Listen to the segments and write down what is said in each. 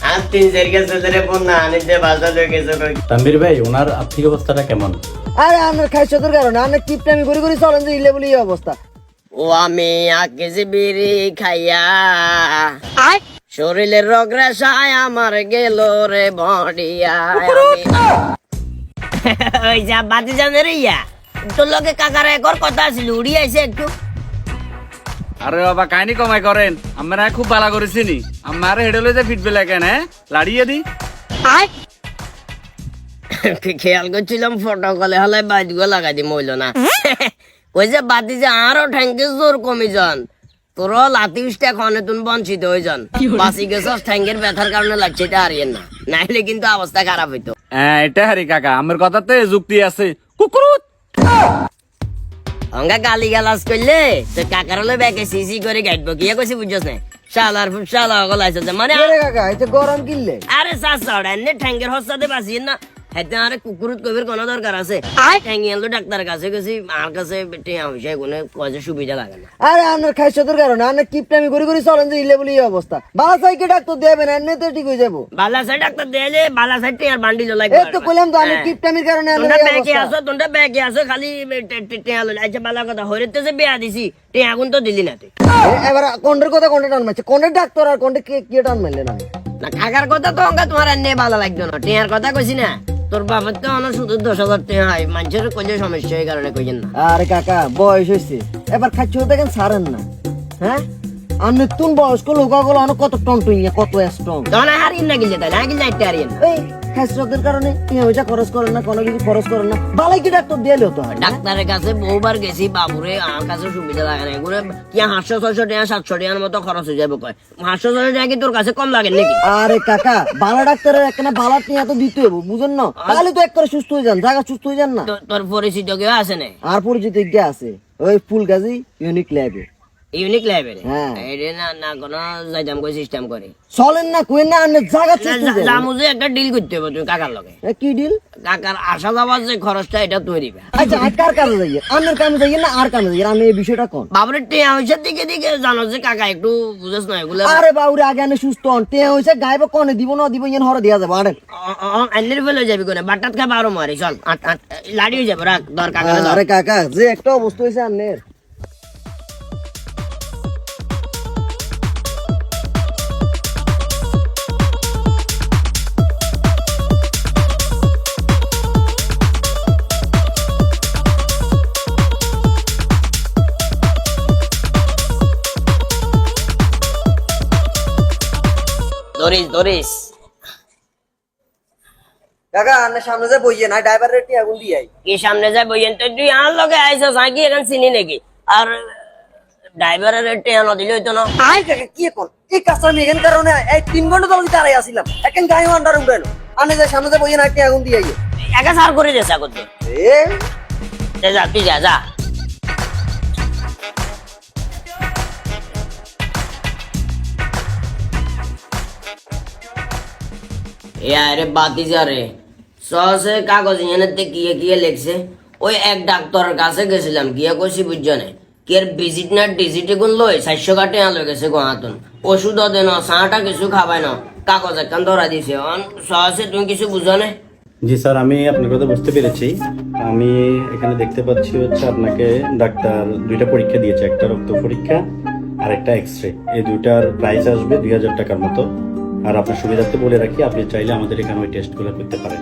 আর 3-4 গেছে ধরে বন্যা আনিতে বাজার হয়ে গেছে কই। তানভীর ভাই ওনার আর্থিক অবস্থাটা কেমন? আরে আমার খাইছদের কারণে আমরা কিপটামি করে করে চলেন যে ইলে বলি এই অবস্থা। ও আমি আকেজি বিড়ি খাইয়া শরীরের রোগ রেশায় আমার গেল রে বডিয়া। ওই যা বাতি জানে রে ইয়া তোর লগে কাকার একর কথা ছিল উড়ি আইছে একটু। আরে বাবা কাহিনী কমাই করেন, আমরা খুব ভালো করেছি নি। আমার হেডলে যে ফিটবে লাগে না লাড়িয়ে দি। খেয়াল করছিলাম ফটো কলে হলে বাইকগুলো লাগাই দি মইল না। ওই যে বাতি যে আরো ঠ্যাঙ্কে জোর কমি যান তোর লাতিশটা খনে তুন বঞ্চিত হয়ে যান। বাসি গেছস ঠ্যাঙ্গের ব্যথার কারণে লাগছে এটা হারিয়েন না, নাইলে কিন্তু অবস্থা খারাপ হইতো। হ্যাঁ এটা হারি কাকা, আমার কথাতে যুক্তি আছে। কুকুরুত অঙ্গা গালি গালাজ করলে তো কাকার হলে ব্যাগে সিসি করে গাইডবো কি কইছি বুঝছস না। শালার শালা গলাইছে মানে আরে কাকা এটা গরম কিনলে আরে সাসড়া এনে ঠ্যাঙ্গের হস্তাতে বাসিয়েন না। হেতে আরে কুকুরুত কবির কোন দরকার আছে? ঠ্যাঙ্গিয়াল তো ডাক্তারের কাছে গেছি, আর কাছে টিয়া হইছে কোনো কজে সুবিধা লাগে না। আরে আমার খাইছদের কারণে আমরা কিপটামি করে করে চলেন যে ইলে বলি এই অবস্থা। বালা সাইকে ডাক্তার দেবেন এমনি তো ঠিক হয়ে যাবো। বালাসাই ডাক্তার দেলে বালাসাই টিয়ার বান্ডিল লাগবে। এই তো কইলাম তো আমি কিপটামির কারণে আমরা তোমরা এই ব্যাগে অবস্থা। আসো, তোমরা ব্যাগে আসো, খালি টিয়া লইলে আচ্ছা বালা কথা হইতে যে বিয়া দিছি টিয়া আগুন তো দিলি না তুই। এবার কোনটার কথা কোনটা টান মারছে, কোনটা ডাক্তার আর কোনটা কে টান মারলে না। না কাকার কথা তো অঙ্কা তোমার এনে ভালো লাগতো না, টিয়ার কথা কইছি না। তোর বাবার তো অনেক শুধু 10,000 টাকা হয়, মানুষের কইলে সমস্যা এই কারণে কইছেন না। আরে কাকা বয়স হয়েছে এবার খাচ্ছ দেখেন ছাড়েন না। হ্যাঁ আর নতুন বয়স্ক লোকগুলো অনেক কত টন টুইয়া কত স্ট্রং। তখন হারিয়ে না গিলে তাহলে গিলে আইতে হারিয়ে না। এই খাইছদের কারণে পয়সা খরচ করেন না, কোনো কিছু খরচ করেন না, বালাই কি ডাক্তার দিলে তো হয়। ডাক্তারের কাছে বহুবার গেছি বাবুরে, আমার কাছে সুবিধা লাগে না। এগুলো কি 500-600 টাকা 700 টাকার মতো খরচ হয়ে যাবে কয়। 500-600 টাকা কি তোর কাছে কম লাগে নাকি? আরে কাকা বালা ডাক্তারের একটা বালা টিয়া তো দিতে হবে বুঝেন না, তাহলে তো এক করে সুস্থ হয়ে যান, জায়গা সুস্থ হয়ে যান না। তোর পরিচিত কেউ আছে না? আর পরিচিত কে আছে ওই ফুলগাজী ইউনিক ল্যাবে। ইউনিক লাইব্রেরি হ্যাঁ। এটা না না কোনো যাইতাম কই সিস্টেম করে চলেন না কই না আনে জায়গা সুস্থ হয়ে যান। জামু যে একটা ডিল করতে হবে তুমি কাকার লগে। কি ডিল? কাকার আসা যাওয়ার যে খরচটা এটা তুই দিবে। আচ্ছা আর কার কাছে যাইয়ে আনের কামে যাইয়ে না আর কামে যাইয়ে আমি এই বিষয়টা কোন। বাবুরের টিয়া হইছে দিকে দিকে জানো যে কাকা একটু বুঝছ না এগুলো। আরে বাউরে আগে আনে সুস্থ হন টিয়া হইছে গাইব কোনে দিব না দিব ইন হরে দিয়া যাবে। আরে এনের ফেলে যাবি কোনে বাটাত খা বারো মারি চল লাড়ি হয়ে যাবে রাখ দর কাকা। আরে কাকা যে একটা অবস্থা হইছে আনের। দরিস দরিস কাকা আনে সামনে যে বইয়ে না ড্রাইভারের টিয়া গুন দিয়াই। কি সামনে যাই বইয়েন তো তুই আর লগে আইছস আগে এখন চিনি নাকি? আর ড্রাইভারের টিয়া না দিলে হইতো না। আই কাকা কি কোন এই কাজটা আমি এখান কারণে এই 3 ঘন্টা ধরে দাঁড়াই আছিলাম এখন গাড়ি আন্ডার উড়ালো আনে যে সামনে যে বইয়ে না টিয়া গুন দিয়াই। একা সার করে দেছ করতে এ যা তুই যা যা। আরে বাতি যা রে সহসে কাগজ এনে গিয়ে লেখছে। ওই এক ডাক্তারের কাছে গেছিলাম গিয়ে কইছি বুঝছো না কি এর ভিজিট না ডিজিট গুন লই 400 কাটে আলো গেছে গোহাতুন ওষুধ দেন চাটা কিছু খাবাই না কাগজ একখান ধরা দিছে সহসে তুমি কিছু বুঝো না? জি স্যার আমি আপনার কথা বুঝতে পেরেছি। আমি এখানে দেখতে পাচ্ছি হচ্ছে আপনাকে ডাক্তার 2টা পরীক্ষা দিয়েছে, একটা রক্ত পরীক্ষা আর একটা এক্সরে। এই দুইটার প্রাইস আসবে 2000 টাকার মতো। আর আপনার সুবিধার্থে বলে রাখি আপনি চাইলে আমাদের এখানে ওই টেস্টগুলো করতে পারেন।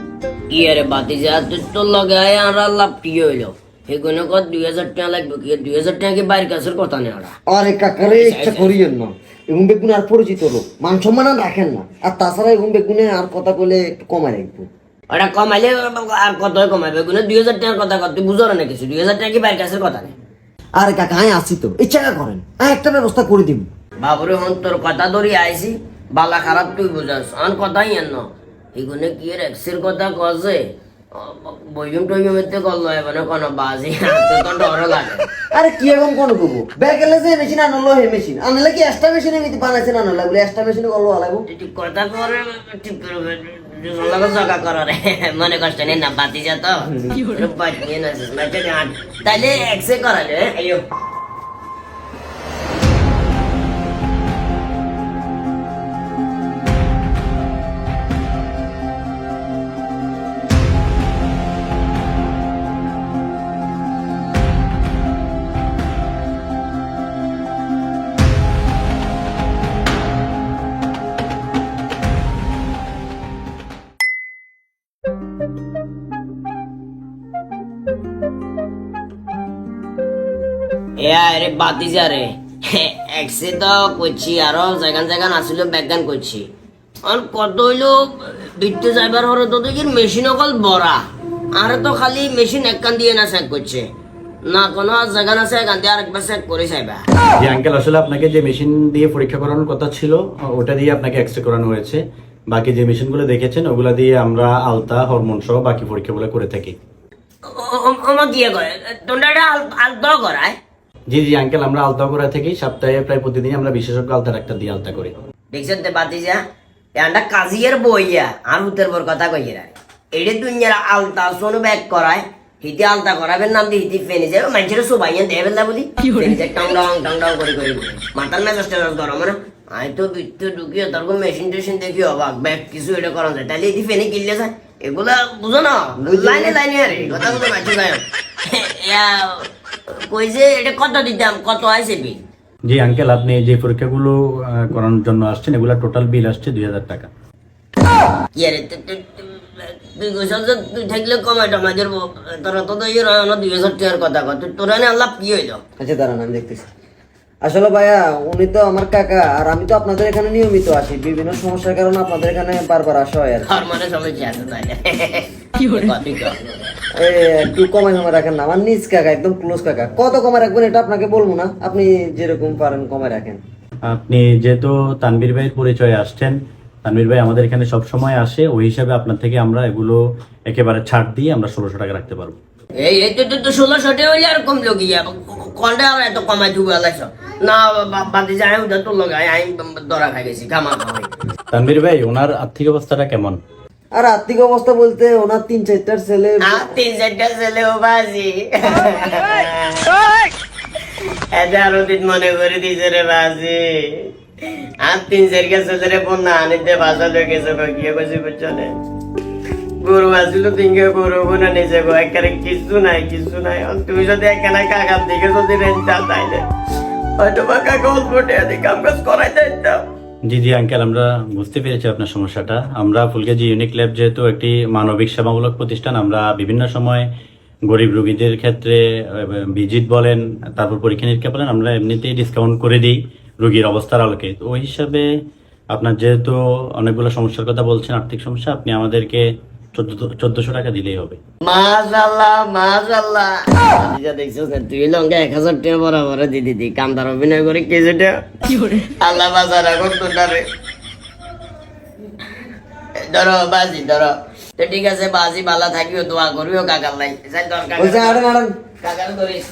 কি আরে বাতি যা তুই তোর লগে আয় আর লাভ কি হইলো এগুলো কত 2000 টাকা লাগবে কি 2000 টাকা কি বাইরের কাছের কথা নেই ওরা। আরে কাকারে ইচ্ছা করিয়েন না, এবং বেগুন আর পরিচিত লোক মান সম্মান আর রাখেন না। আর তাছাড়া এবং বেগুনে আর কথা বলে একটু কমায় রাখবো। ওটা কমাইলে আর কত কমাইবে এগুলো 2000 টাকার কথা কত তুই বুঝো না কিছু 2000 টাকা কি বাইরের কাছের কথা নেই। আরে কাকা আমি আসি তো ইচ্ছা করেন একটা ব্যবস্থা করে দিব। বাবুরে হন তোর কথা ধরি আইছি বালা খারাপ তুই বুঝাস আন কথাই এন এগুলো কি এর এক্সের কথা কছে বইম টইম এতে করলো এবারে কোনো বাজি তো ডর লাগে। আরে কি এখন কোন করবো ব্যাগেলে যে মেশিন আনলো হে মেশিন আনলে কি এক্সট্রা মেশিনে মিতি বানাইছে না আনলা বলে এক্সট্রা মেশিনে করলো লাগবো। ঠিক কথা করে ঠিক করবে লাগা জায়গা করে মনে কষ্ট নেই না বাতি যা তো বাজিয়ে না তাইলে এক্সে করালে আইও। এ আরে বাতিজা রে এক্সে তো করছি আরো জায়গান জায়গান আসিল ব্যাগান করছি আর কত হইলো বিটতে যাইবার হরে তো দেখি মেশিন অকল বড়া আর তো খালি মেশিন একখান দিয়ে না চেক করছে না কোনো জায়গান আছে এখান দিয়ে আরেকবার চেক করে চাইবা যে আঙ্কেল আসলে আপনাকে যে মেশিন দিয়ে পরীক্ষা করানোর কথা ছিল ওটা দিয়ে আপনাকে এক্সরে করানো হয়েছে। বাকি যে মেশিনগুলো দেখেছেন ওগুলা দিয়ে আমরা আলতা হরমোন সহ বাকি পরীক্ষাগুলো করে থাকি। আমার কি করে তোমরা আলতো করায় জি জি আঙ্কেল, আমরা আলতা করে থাকি, সপ্তাহে প্রায় প্রতিদিন আমরা বিশেষজ্ঞ আলতা ডাক্তার দিয়ে আলতা করি। দেখছেন তে বাতিজা এটা কাজিয়ার বইয়া আর হুতের বর কথা কইরা এইটা দুনিয়ার আলতা সোনো ব্যাগ করায় হিতি আলতা করাবেন নাম দিয়ে হিতি ফেনে যাবে মানুষের সবাই দেবে না বলি ফেনে যায় টং টং করে মাতাল মেজাজটা গরম না আই তো বিত্তে ঢুকিয়ে তারপর মেশিন টেশিন দেখি অবাক ব্যাগ কিছু এটা করা যায় তাহলে এটি ফেনে কিনলে যায় এগুলা বুঝো না লাইনে লাইনে আরে কথা বুঝো না ঠিক আছে কই যে এটা কত দিতাম কত আছে বিল জি আঙ্কেল, আপনি যে পরীক্ষাগুলো করানোর জন্য আসছেন এগুলা টোটাল বিল আসছে 2000 টাকা। কি আরে তুই গোসল তুই থাকলে কমাই টমাই দেবো তোরা তো ইয়ে রয় 2000 টাকার কথা কত তোরা না আল্লাহ কি হইলো আচ্ছা দাঁড়ান আমি দেখতেছি। আসলে ভাইয়া উনি তো আমার কাকা আর আমি তো আপনাদের এখানে নিয়মিত আসি, বিভিন্ন সমস্যার কারণে আপনাদের এখানে বারবার আসা হয় আর কি। আর মানে সমস্যা আছে তাইলে একটু কমাই কমাই রাখেন না, আমার নিজ কাকা একদম ক্লোজ কাকা। কত কমাই রাখবেন এটা আপনাকে বলবো না, আপনি যেরকম পারেন কমাই রাখেন। আপনি যেহেতু তানভীর ভাইয়ের পরিচয়ে আসছেন, তানভীর ভাই আমাদের এখানে সব সময় আসে, ওই হিসাবে আপনার থেকে আমরা এগুলো একেবারে ছাড় দিয়ে আমরা 1600 টাকা রাখতে পারবো। এই তো 1600 টাকা হইলে আর কম লোক ইয়া কোনটা আর এত কমাই দিব আলাইছ না বাদি যায় ওটা তো লাগাই আমি ধরা খাই গেছি খামা খাওয়াই তানভীর ভাই ওনার আর্থিক অবস্থাটা কেমন? আর আর্থিক অবস্থা বলতে ওনার 3-4টার ছেলে। 3-4টা ছেলেও বাজি এজারো দিন মনে করে দিছে রে বাজি আর 3-4টা ছেলেরে বন্যা আনিতে বাসা লয়ে গেছে গিয়ে কইছি বুঝছনে গরু আসিল তিনকে গরু বোনা নিচে গো একেবারে কিছু নাই তুমি যদি এখানে কাকার দিকে যদি রেঞ্চা তাইলে হয়তো বা কাকা অল্পটে আদি কাম কাজ করাই দিতাম। জি জি আঙ্কেল, আমরা বুঝতে পেরেছি আপনার সমস্যাটা। আমরা ফুলগাজী ইউনিক ল্যাব যেহেতু একটি মানবিক সেবামূলক প্রতিষ্ঠান, আমরা বিভিন্ন সময় গরিব রোগীদের ক্ষেত্রে ভিজিট বলেন, তারপর পরীক্ষা নিরীক্ষা বলেন, আমরা এমনিতেই ডিসকাউন্ট করে দিই রোগীর অবস্থার আলোকে। তো ওই হিসাবে আপনার যেহেতু অনেকগুলো সমস্যার কথা বলছেন, আর্থিক সমস্যা, আপনি আমাদেরকে 1400 টাকা দিলেই হবে। মাশাআল্লাহ দেখছিস না তুই লঙ্কা 1000 টাকা বরাবর দিদি কান্দার অভিনয় করে কেজিটা আল্লাহ বাজার এখন তো ধরো বাজি ধরো তো ঠিক আছে বাজি ভালো থাকিও দোয়া করিও কাকার লাই দরকার কাকার ধরিস